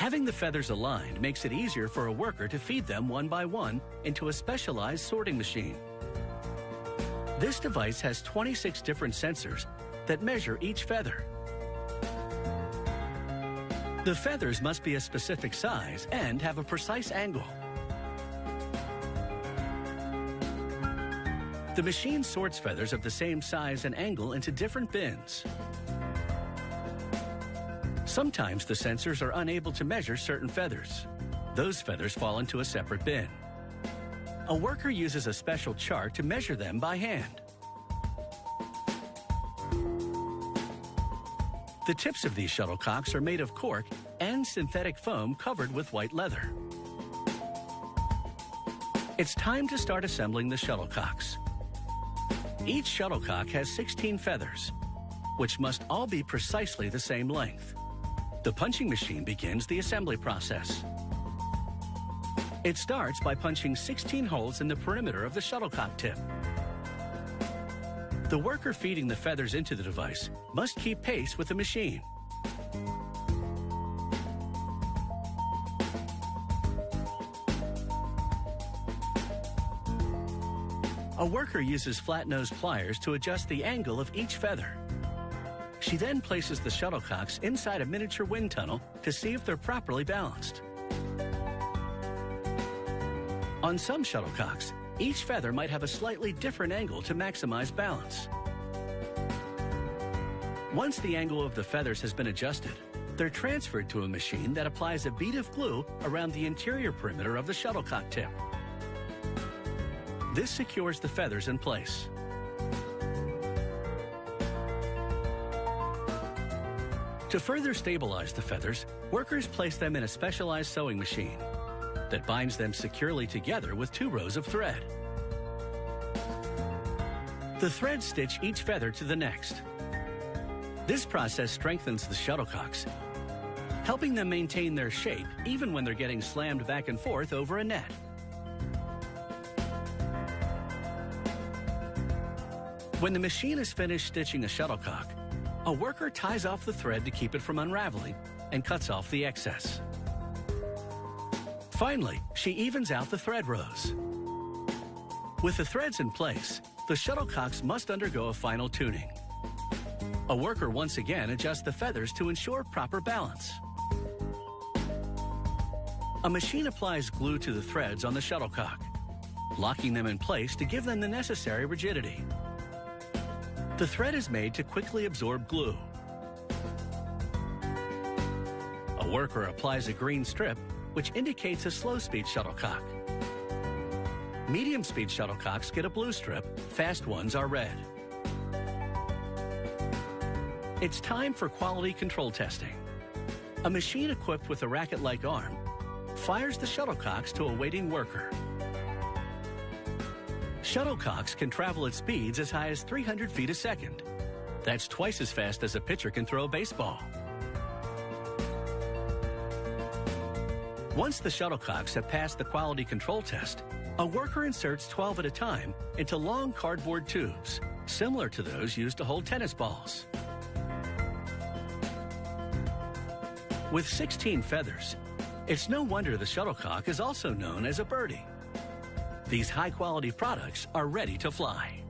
Having the feathers aligned makes it easier for a worker to feed them one by one into a specialized sorting machine. This device has 26 different sensors that measure each feather. The feathers must be a specific size and have a precise angle. The machine sorts feathers of the same size and angle into different bins. Sometimes the sensors are unable to measure certain feathers. Those feathers fall into a separate bin. A worker uses a special chart to measure them by hand. The tips of these shuttlecocks are made of cork and synthetic foam covered with white leather. It's time to start assembling the shuttlecocks. Each shuttlecock has 16 feathers, which must all be precisely the same length. The punching machine begins the assembly process. It starts by punching 16 holes in the perimeter of the shuttlecock tip. The worker feeding the feathers into the device must keep pace with the machine. A worker uses flat-nosed pliers to adjust the angle of each feather. She then places the shuttlecocks inside a miniature wind tunnel to see if they're properly balanced. On some shuttlecocks, each feather might have a slightly different angle to maximize balance. Once the angle of the feathers has been adjusted, they're transferred to a machine that applies a bead of glue around the interior perimeter of the shuttlecock tip. This secures the feathers in place. To further stabilize the feathers, workers place them in a specialized sewing machine that binds them securely together with 2 rows of thread. The threads stitch each feather to the next. This process strengthens the shuttlecocks, helping them maintain their shape even when they're getting slammed back and forth over a net. When the machine is finished stitching a shuttlecock, a worker ties off the thread to keep it from unraveling and cuts off the excess. Finally, she evens out the thread rows. With the threads in place, the shuttlecocks must undergo a final tuning. A worker once again adjusts the feathers to ensure proper balance. A machine applies glue to the threads on the shuttlecock, locking them in place to give them the necessary rigidity. The thread is made to quickly absorb glue. A worker applies a green strip, which indicates a slow-speed shuttlecock. Medium-speed shuttlecocks get a blue strip, fast ones are red. It's time for quality control testing. A machine equipped with a racket-like arm fires the shuttlecocks to a waiting worker. Shuttlecocks can travel at speeds as high as 300 feet a second. That's twice as fast as a pitcher can throw a baseball. Once the shuttlecocks have passed the quality control test, a worker inserts 12 at a time into long cardboard tubes, similar to those used to hold tennis balls. With 16 feathers, it's no wonder the shuttlecock is also known as a birdie. These high-quality products are ready to fly.